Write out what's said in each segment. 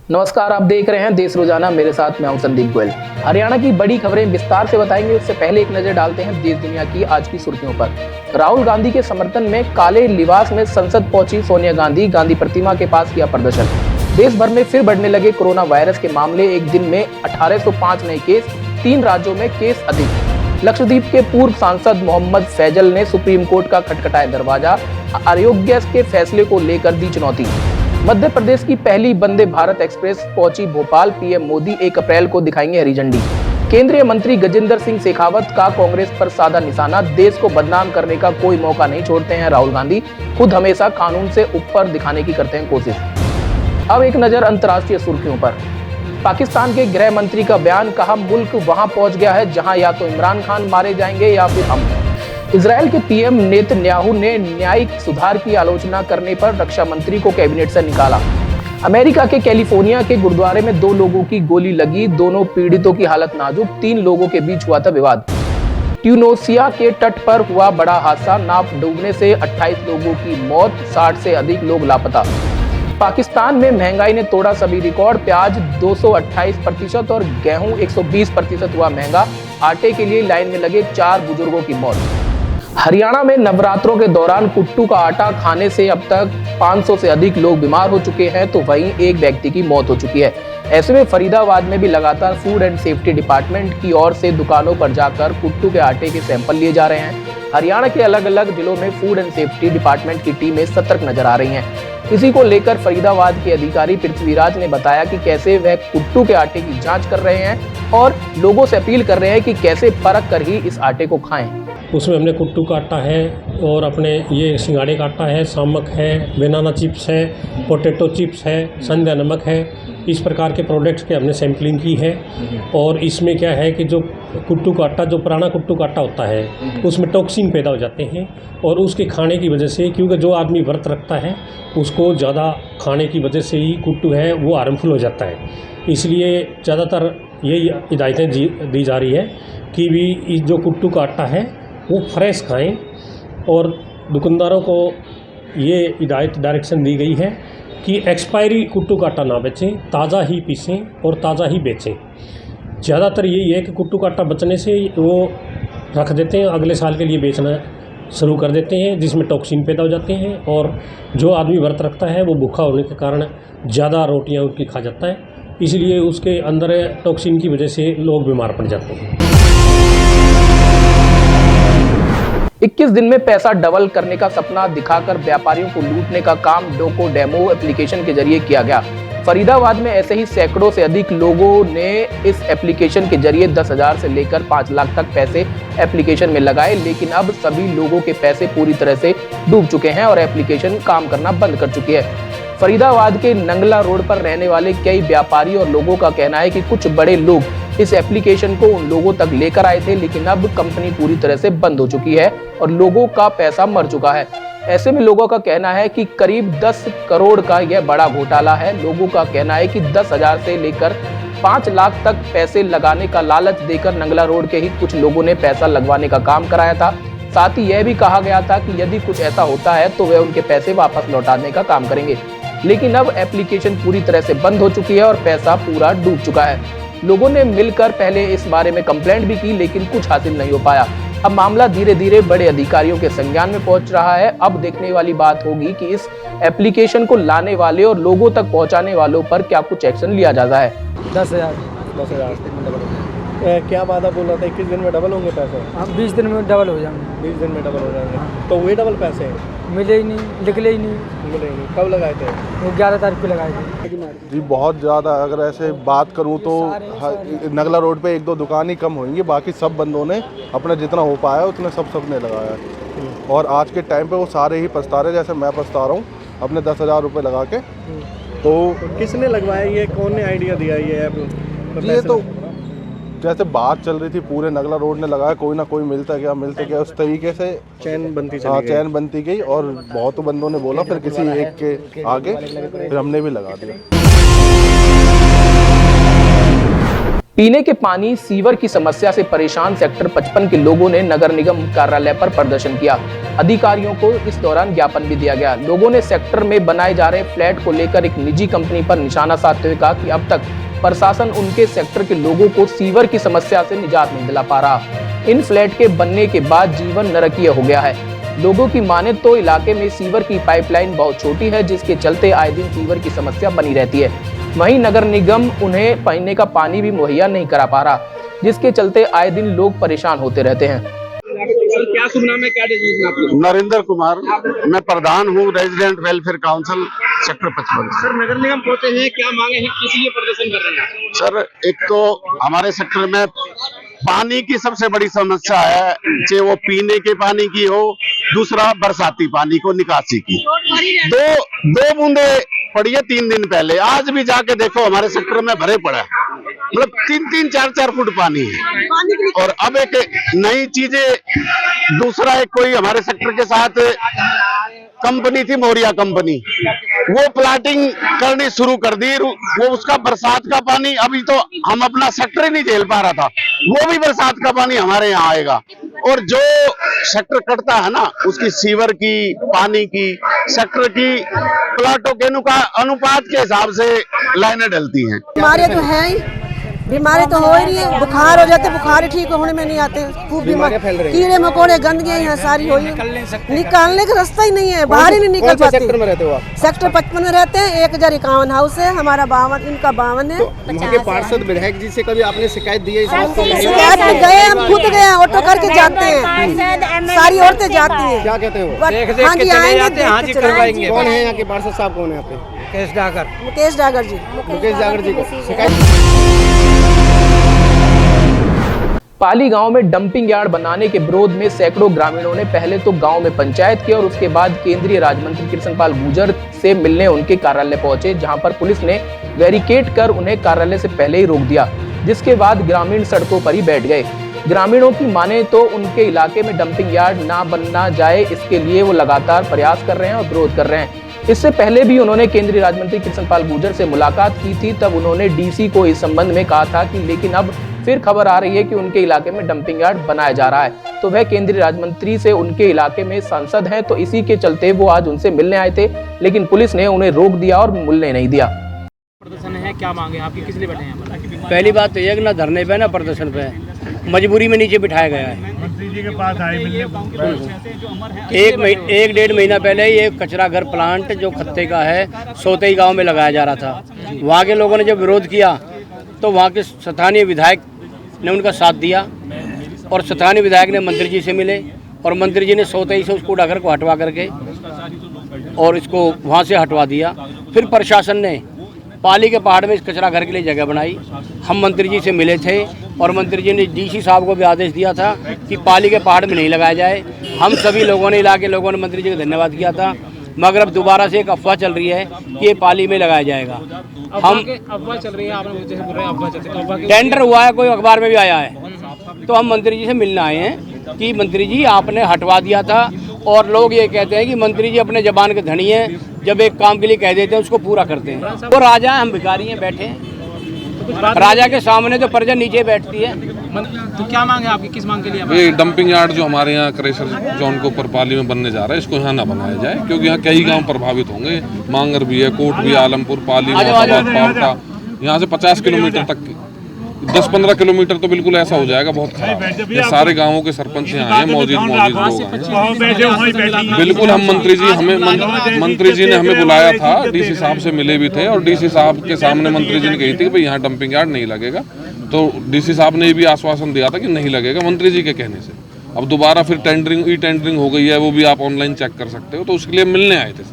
नमस्कार, आप देख रहे हैं देश रोजाना। मेरे साथ मैं हूं संदीप गोयल। हरियाणा की बड़ी खबरें विस्तार से बताएंगे, उससे पहले एक नजर डालते हैं देश दुनिया की आज की सुर्खियों पर। राहुल गांधी के समर्थन में काले लिबास में संसद पहुंची सोनिया गांधी। गांधी प्रतिमा के पास किया प्रदर्शन। देश भर में फिर बढ़ने लगे कोरोना वायरस के मामले। एक दिन में 1805 नए केस, 3 राज्यों में केस अधिक। लक्षद्वीप के पूर्व सांसद मोहम्मद फैजल ने सुप्रीम कोर्ट का खटखटाया दरवाजा। अयोग्य के फैसले को लेकर दी चुनौती। मध्य प्रदेश की पहली वंदे भारत एक्सप्रेस पहुंची भोपाल। पीएम मोदी 1 अप्रैल को दिखाएंगे हरी झंडी। केंद्रीय मंत्री गजेंद्र सिंह शेखावत का कांग्रेस पर साधा निशाना। देश को बदनाम करने का कोई मौका नहीं छोड़ते हैं राहुल गांधी। खुद हमेशा कानून से ऊपर दिखाने की करते हैं कोशिश। अब एक नजर अंतर्राष्ट्रीय सुर्खियों पर। पाकिस्तान के गृह मंत्री का बयान, कहा मुल्क वहां पहुंच गया है जहां या तो इमरान खान मारे जाएंगे या फिर हम। इजरायल के पीएम नेतन्याहू ने न्यायिक सुधार की आलोचना करने पर रक्षा मंत्री को कैबिनेट से निकाला। अमेरिका के कैलिफोर्निया के गुरुद्वारे में 2 लोगों की गोली लगी। दोनों पीड़ितों की हालत नाजुक। 3 लोगों के बीच हुआ था विवाद। ट्यूनीशिया के तट पर हुआ बड़ा हादसा। नाव डूबने से 28 लोगों की मौत, 60 से अधिक लोग लापता। पाकिस्तान में महंगाई ने तोड़ा सभी रिकॉर्ड। प्याज 228% और गेहूं 120% हुआ महंगा। आटे के लिए लाइन में लगे 4 बुजुर्गों की मौत। हरियाणा में नवरात्रों के दौरान कुट्टू का आटा खाने से अब तक 500 से अधिक लोग बीमार हो चुके हैं, तो वहीं एक व्यक्ति की मौत हो चुकी है। ऐसे में फरीदाबाद में भी लगातार फूड एंड सेफ्टी डिपार्टमेंट की ओर से दुकानों पर जाकर कुट्टू के आटे के सैंपल लिए जा रहे हैं। हरियाणा के अलग अलग जिलों में फूड एंड सेफ्टी डिपार्टमेंट की टीमें सतर्क नजर आ रही हैं। इसी को लेकर फरीदाबाद के अधिकारी पृथ्वीराज ने बताया कि कैसे वह कुट्टू के आटे की जांच कर रहे हैं और लोगों से अपील कर रहे हैं कि कैसे परख कर ही इस आटे को खाएं। उसमें हमने कुट्टू का आटा है और अपने ये सिंगाड़े का आटा है, सामक है, बनाना चिप्स है, पोटैटो चिप्स है, संध्या नमक है। इस प्रकार के प्रोडक्ट्स के हमने सैम्पलिंग की है। और इसमें क्या है कि जो कुट्टू का आटा, जो पुराना कुट्टू का आटा होता है, उसमें टॉक्सिन पैदा हो जाते हैं और उसके खाने की वजह से, क्योंकि जो आदमी व्रत रखता है उसको ज़्यादा खाने की वजह से ही कुट्टू है वो हार्मफुल हो जाता है। इसलिए ज़्यादातर यही हिदायतें दी जा रही है कि भी जो कुट्टू का आटा है वो फ्रेश खाएं। और दुकानदारों को ये डायरेक्शन दी गई है कि एक्सपायरी कुट्टू का आटा ना बेचें, ताज़ा ही पीसें और ताज़ा ही बेचें। ज़्यादातर यही है कि कुट्टू का आटा बचने से वो रख देते हैं, अगले साल के लिए बेचना शुरू कर देते हैं, जिसमें टॉक्सिन पैदा हो जाते हैं। और जो आदमी व्रत रखता है वो भूखा होने के कारण ज़्यादा रोटियां उनकी खा जाता है, इसलिए उसके अंदर टॉक्सिन की वजह से लोग बीमार पड़ जाते हैं। 21 दिन में पैसा डबल करने का सपना दिखाकर व्यापारियों को लूटने का काम डोको डेमो एप्लीकेशन के जरिए किया गया। फरीदाबाद में ऐसे ही सैकड़ों से अधिक लोगों ने इस एप्लीकेशन के जरिए 10,000 से लेकर 5 लाख तक पैसे एप्लीकेशन में लगाए, लेकिन अब सभी लोगों के पैसे पूरी तरह से डूब चुके हैं और एप्लीकेशन काम करना बंद कर चुकी है। फरीदाबाद के नंगला रोड पर रहने वाले कई व्यापारी और लोगों का कहना है कि कुछ बड़े लोग इस एप्लीकेशन को उन लोगों तक लेकर आए थे, लेकिन अब कंपनी पूरी तरह से बंद हो चुकी है और लोगों का पैसा मर चुका है। ऐसे में लोगों का कहना है कि करीब 10 करोड़ का यह बड़ा घोटाला है। लोगों का कहना है कि 10,000 से लेकर 5 लाख तक पैसे लगाने का लालच देकर नंगला रोड के ही कुछ लोगों ने पैसा लगवाने का काम कराया था। साथ ही यह भी कहा गया था कि यदि कुछ ऐसा होता है तो वे उनके पैसे वापस लौटाने का काम करेंगे, लेकिन अब एप्लीकेशन पूरी तरह से बंद हो चुकी है और पैसा पूरा डूब चुका है। लोगों ने मिलकर पहले इस बारे में कंप्लेंट भी की, लेकिन कुछ हासिल नहीं हो पाया। अब मामला धीरे धीरे बड़े अधिकारियों के संज्ञान में पहुंच रहा है। अब देखने वाली बात होगी कि इस एप्लीकेशन को लाने वाले और लोगों तक पहुंचाने वालों पर क्या कुछ एक्शन लिया जाता है। 10,000 क्या वादा बोल रहा था 21 दिन में डबल होंगे पैसे? हाँ, 20 दिन में डबल हो जाएंगे। 20 दिन में डबल हो जाएंगे। तो वही डबल पैसे मिले ही नहीं, निकले ही नहीं। मिले ही नहीं। कब लगाए थे? वो 11 तारीख को लगाए थे जी। बहुत ज़्यादा अगर ऐसे बात करूं तो नगला रोड पे 1-2 दुकान ही कम होंगी, बाकी सब बंदों ने अपना जितना हो पाया उतना सबने लगाया है। और आज के टाइम पे वो सारे ही पछता रहे, जैसे मैं पछता रहा हूँ अपने 10,000 रुपये लगा के। तो किसने लगवाया ये? कौन ने आइडिया दिया ये ऐप? ये तो जैसे बात चल रही थी पूरे नगला रोड ने लगाया, कोई ना कोई मिलता गया उस तरीके से चैन बनती हाँ चैन बनती गई और बहुत बंदों ने बोला, फिर किसी एक के आगे फिर हमने भी लगा दिया। पीने के पानी सीवर की समस्या से परेशान सेक्टर 55 के लोगों ने नगर निगम कार्यालय पर प्रदर्शन किया। अधिकारियों को इस दौरान ज्ञापन भी दिया गया। लोगों ने सेक्टर में बनाए जा रहे फ्लैट को लेकर एक निजी कंपनी पर निशाना साधते हुए कहा कि अब तक प्रशासन उनके सेक्टर के लोगों को सीवर की समस्या से निजात नहीं दिला पा रहा। इन फ्लैट के बनने के बाद जीवन नरकीय हो गया है। लोगों की माने तो इलाके में सीवर की पाइपलाइन बहुत छोटी है, जिसके चलते आए दिन सीवर की समस्या बनी रहती है। वहीं नगर निगम उन्हें पीने का पानी भी मुहैया नहीं करा पा रहा, जिसके चलते आए दिन लोग परेशान होते रहते हैं। क्या शुभ नाम है, क्या डिसीजन आपका? नरेंद्र कुमार, मैं प्रधान हूँ resident welfare council sector 55। Sir, नगर निगम पहुंचे हैं, क्या मांगे हैं, किस लिए प्रदर्शन कर रहे हैं? सर, एक तो हमारे सेक्टर में पानी की सबसे बड़ी समस्या है, चाहे वो पीने के पानी की हो, दूसरा बरसाती पानी को निकासी की। दो बूंदे पड़ी है 3 दिन पहले, आज भी जाके देखो हमारे सेक्टर में भरे पड़ा है, मतलब 3-3, 4-4 फुट पानी है। और अब एक नई चीजें, दूसरा एक कोई हमारे सेक्टर के साथ कंपनी थी, मौर्या कंपनी, वो प्लाटिंग करनी शुरू कर दी। वो उसका बरसात का पानी, अभी तो हम अपना सेक्टर ही नहीं झेल पा रहा था, वो भी बरसात का पानी हमारे यहाँ आएगा। और जो सेक्टर कटता है ना, उसकी सीवर की, पानी की, सेक्टर की प्लाटों के अनुपात के हिसाब से लाइनें डलती हैं। हमारे तो है ही, बीमारी तो हो ही रही है। बुखार हो जाते, बुखार ठीक होने में नहीं आते, खूब बीमारी फैल रही है। कीड़े मकोड़े गंदगियां यहाँ सारी हो, निकालने का रास्ता ही नहीं है, बाहर ही नहीं निकल पाते। सेक्टर में रहते हो आप? सेक्टर 55 में रहते हैं। 1051 हाउस है हमारा, 52, इनका 52 है। वहाँ के पार्षद विधायक जी से कभी आपने शिकायत दी है? शिकायत में गए, हम खुद गए, ऑटो करके जाते हैं, सारी औरतें जाती हैं। क्या कहते हैं वो? हाँ जी, आएंगे, हाँ जी करवाएंगे। कौन है यहाँ के पार्षद साहब, कौन है आपके? मुकेश डागर जी। मुकेश डागर जी को शिकायत। पाली गांव में डंपिंग यार्ड बनाने के विरोध में सैकड़ों ग्रामीणों ने पहले तो गांव में पंचायत की और उसके बाद केंद्रीय राज्य मंत्री कृष्णपाल गुर्जर से मिलने उनके कार्यालय पहुंचे, जहां पर पुलिस ने बैरिकेड कर उन्हें कार्यालय से पहले ही रोक दिया, जिसके बाद ग्रामीण सड़कों पर ही बैठ गए। ग्रामीणों की माने तो उनके इलाके में डंपिंग यार्ड ना बनना जाए, इसके लिए वो लगातार प्रयास कर रहे हैं और विरोध कर रहे हैं। इससे पहले भी उन्होंने केंद्रीय राज्य मंत्री कृष्णपाल गुर्जर से मुलाकात की थी, तब उन्होंने डीसी को इस संबंध में कहा था कि लेकिन अब फिर खबर आ रही है कि उनके इलाके में डंपिंग यार्ड बनाया जा रहा है। तो वह केंद्रीय राज्य मंत्री से उनके इलाके में सांसद हैं, तो इसी के चलते वो आज उनसे मिलने आए थे, लेकिन पुलिस ने उन्हें रोक दिया और मिलने नहीं दिया। प्रदर्शन है, क्या मांगे आपकी, किस लिए बैठे हैं? पहली बात तो ये कि ना धरने पे ना प्रदर्शन पे, मजबूरी में नीचे बिठाया गया है। मंत्री जी के पास आए मिलने। 1-1.5 महीना पहले ये कचरा घर प्लांट जो खत्ते का है, सोतेई गांव में लगाया जा रहा था। वहाँ के लोगों ने जब विरोध किया तो वहाँ के स्थानीय विधायक ने उनका साथ दिया और स्थानीय विधायक ने मंत्री जी से मिले और मंत्री जी ने सोतेई से उस कूड़ा घर को हटवा करके और इसको वहाँ से हटवा दिया। फिर प्रशासन ने पाली के पहाड़ में इस कचरा घर के लिए जगह बनाई। हम मंत्री जी से मिले थे और मंत्री जी ने डीसी साहब को भी आदेश दिया था कि पाली के पहाड़ में नहीं लगाया जाए। हम सभी लोगों ने, इलाके लोगों ने मंत्री जी को धन्यवाद किया था, मगर अब दोबारा से एक अफवाह चल रही है कि ये पाली में लगाया जाएगा। हम अफवाह चल रही है, आपने जैसे बोल रहे हैं अफवाह चलती है, टेंडर हुआ है, कोई अखबार में भी आया है, तो हम मंत्री जी से मिलने आए हैं कि मंत्री जी आपने हटवा दिया था। और लोग ये कहते हैं कि मंत्री जी अपने जबान के धनी हैं, जब एक काम के लिए कह देते हैं उसको पूरा करते हैं। वो राजा हैं, हम भिखारी हैं, बैठे हैं। राजा के सामने तो प्रजा नीचे बैठती है। तो क्या मांग है आपकी, किस मांग के लिए? ये डंपिंग यार्ड जो हमारे यहाँ क्रेशर जोन के ऊपर पाली में बनने जा रहा है, इसको यहाँ ना बनाया जाए, क्योंकि यहाँ कई गांव प्रभावित होंगे। मांगर भी है, कोट भी, आलमपुर, पाली, पावटा, यहाँ से 50 किलोमीटर तक, 10-15 किलोमीटर तो बिल्कुल ऐसा हो जाएगा, बहुत खराब। ये सारे गांवों के सरपंच यहाँ हैं, मौजूद लोग हैं। बिल्कुल हम मंत्री जी ने हमें बुलाया था, डीसी साहब से मिले भी थे और डीसी साहब के सामने मंत्री जी ने कही थी कि भाई यहाँ डंपिंग यार्ड नहीं लगेगा। तो डीसी साहब ने भी आश्वासन दिया था कि नहीं लगेगा, मंत्री जी के कहने से। अब दोबारा फिर टेंडरिंग हो गई है, वो भी आप ऑनलाइन चेक कर सकते हो, तो उसके लिए मिलने आए थे सिर्फ।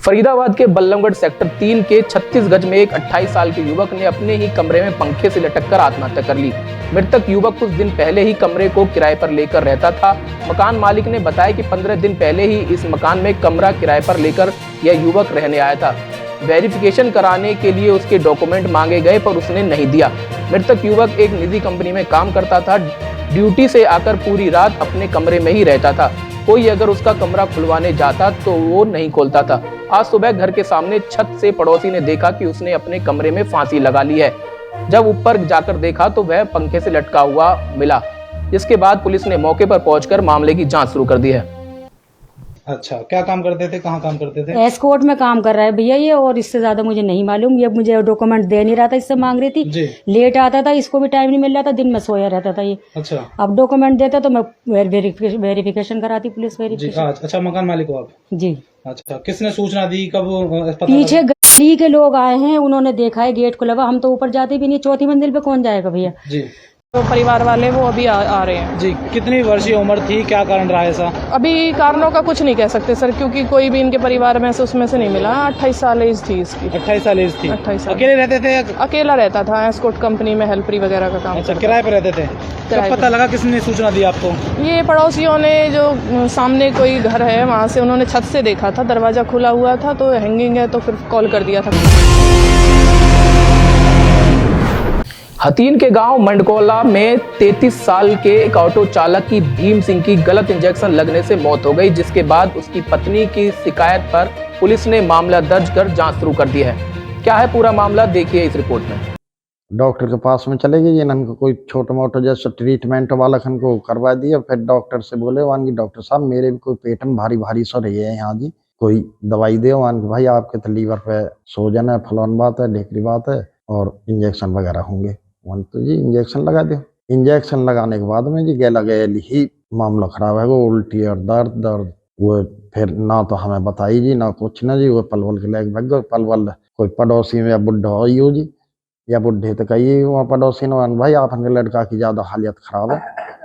फरीदाबाद के बल्लमगढ़ सेक्टर 3 के 36 गज में एक 28 साल के युवक ने अपने ही कमरे में पंखे से लटककर आत्महत्या कर ली। मृतक युवक कुछ दिन पहले ही कमरे को किराए पर लेकर रहता था। मकान मालिक ने बताया कि 15 दिन पहले ही इस मकान में कमरा किराए पर लेकर यह युवक रहने आया था। वेरिफिकेशन कराने के लिए उसके डॉक्यूमेंट मांगे गए पर उसने नहीं दिया। मृतक युवक एक निजी कंपनी में काम करता था। ड्यूटी से आकर पूरी रात अपने कमरे में ही रहता था। कोई अगर उसका कमरा खुलवाने जाता तो वो नहीं खोलता था। आज सुबह घर के सामने छत से पड़ोसी ने देखा कि उसने अपने कमरे में फांसी लगा ली है। जब ऊपर जाकर देखा तो वह पंखे से लटका हुआ मिला, जिसके बाद पुलिस ने मौके पर पहुंचकर मामले की जांच शुरू कर दी है। अच्छा, क्या काम करते थे, कहाँ काम करते थे? एस्कॉर्ट में काम कर रहा है भैया ये, और इससे ज्यादा मुझे नहीं मालूम। ये मुझे डॉक्यूमेंट दे नहीं रहा था, इससे मांग रही थी। लेट आता था, इसको भी टाइम नहीं मिल रहा था, दिन में सोया रहता था ये। अच्छा, अब डॉक्यूमेंट देता तो मैं वेरिफिकेशन कराती, पुलिस वेरिफिकेशन। अच्छा, मकान मालिक हो आप? जी। अच्छा, किसने सूचना दी, कब? पीछे गली के लोग आए हैं, उन्होंने देखा है गेट खुला हुआ। हम तो ऊपर जाते भी नहीं, चौथी मंजिल पे कौन जाएगा भैया जी। तो परिवार वाले वो अभी आ रहे हैं जी। कितनी वर्षीय उम्र थी, क्या कारण रहा ऐसा? अभी कारणों का कुछ नहीं कह सकते सर, क्योंकि कोई भी इनके परिवार में से उसमें से नहीं मिला। 28 साल एज थी इसकी। 28 साल एज थी। 28 साल। अकेले रहते थे? अकेला रहता था, एस्कॉर्ट कंपनी में हेल्परी वगैरह का काम। अच्छा, किराए पे रहते थे? कब पता लगा, किसने सूचना दी आपको? ये पड़ोसियों ने, जो सामने कोई घर है वहाँ से, उन्होंने छत से देखा था, दरवाजा खुला हुआ था तो हैंगिंग है, तो फिर कॉल कर दिया था। हथीन के गांव मंडकोला में 33 साल के एक ऑटो चालक की भीम सिंह की गलत इंजेक्शन लगने से मौत हो गई, जिसके बाद उसकी पत्नी की शिकायत पर पुलिस ने मामला दर्ज कर जांच शुरू कर दी है। क्या है पूरा मामला, देखिए इस रिपोर्ट में। डॉक्टर के पास में चले गए, इनको कोई छोटा मोटा जैसा ट्रीटमेंट वाला खन को करवा दिया। फिर डॉक्टर से बोले वान की डॉक्टर साहब मेरे भी कोई पेट में भारी भारी सो रही है यहाँ जी, कोई दवाई दे। वान की भाई आपके तो लीवर पे सोजन है, फलान बात है, ढेकरी बात है, और इंजेक्शन वगैरह होंगे। वन तो जी इंजेक्शन लगा दो। इंजेक्शन लगाने के बाद में जी गला गैली ही मामला खराब है, वो उल्टी और दर्द वो फिर ना तो हमें बताई जी, ना कुछ ना जी। वो पलवल के लेके भाग गए। पलवल कोई पड़ोसी में या बुढ़ा हो जी, या बुढ़े तो कही वहाँ पड़ोसी ने भाई आपके लड़का की ज्यादा हालत खराब है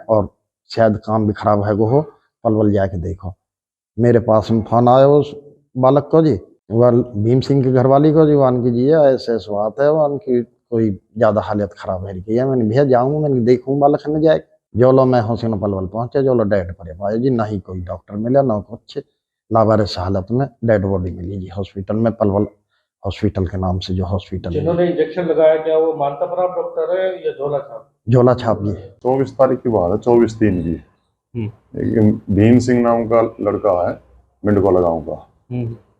और शायद काम भी खराब है, वो हो पलवल जाके देखो। मेरे पास में फोन आया उस बालक को जी, वह भीम सिंह की घरवाली को जी, वान की जी ऐसे बात है, वान की कोई ज्यादा हालत खराब है। मैंने भैया जाऊंगा, मैंने देखूँ बालक ने जाए। जो लो मैं हुसैन पलवल पहुंचे, जो लो डेड पड़े पाए जी, ना ही कोई डॉक्टर मिला ना कुछ, लावारिस हालत में डेड बॉडी मिली जी हॉस्पिटल में, पलवल हॉस्पिटल के नाम से जो हॉस्पिटल। जिन्होंने इंजेक्शन लगाया क्या वो मानता पराब डॉक्टर है या झोला छाप? झोला छाप जी। 24 तारीख की बात है, 24/3 की। एक भीम सिंह नाम का लड़का है मिंडकोला गाँव का,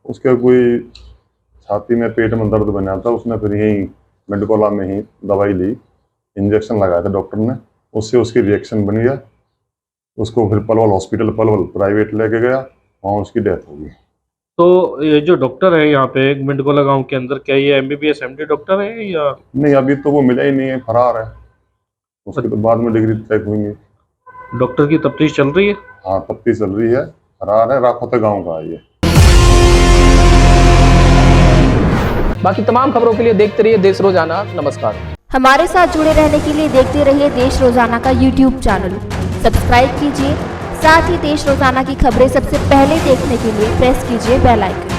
उसके कोई छाती में पेट में दर्द बना था, उसने फिर यही मिंडकोला में ही दवाई ली, इंजेक्शन लगाया था डॉक्टर ने, उससे उसकी रिएक्शन बन गया। उसको फिर पलवल हॉस्पिटल, पलवल प्राइवेट लेके गया, वहाँ उसकी डेथ हो गई। तो ये जो डॉक्टर है यहाँ पे मिंडकोला गांव के अंदर, क्या ये MBBS MD डॉक्टर है या नहीं? अभी तो वो मिला ही नहीं है, फरार है। उसके तो बाद में डिग्री चेक हुई। डॉक्टर की तफ्तीश चल रही है? हाँ, तफ्तीश चल रही है, फरार है, राखोता गाँव का है ये। बाकी तमाम खबरों के लिए देखते रहिए देश रोजाना। नमस्कार। हमारे साथ जुड़े रहने के लिए देखते रहिए देश रोजाना का YouTube चैनल सब्सक्राइब कीजिए। साथ ही देश रोजाना की खबरें सबसे पहले देखने के लिए प्रेस कीजिए बेल आइकन।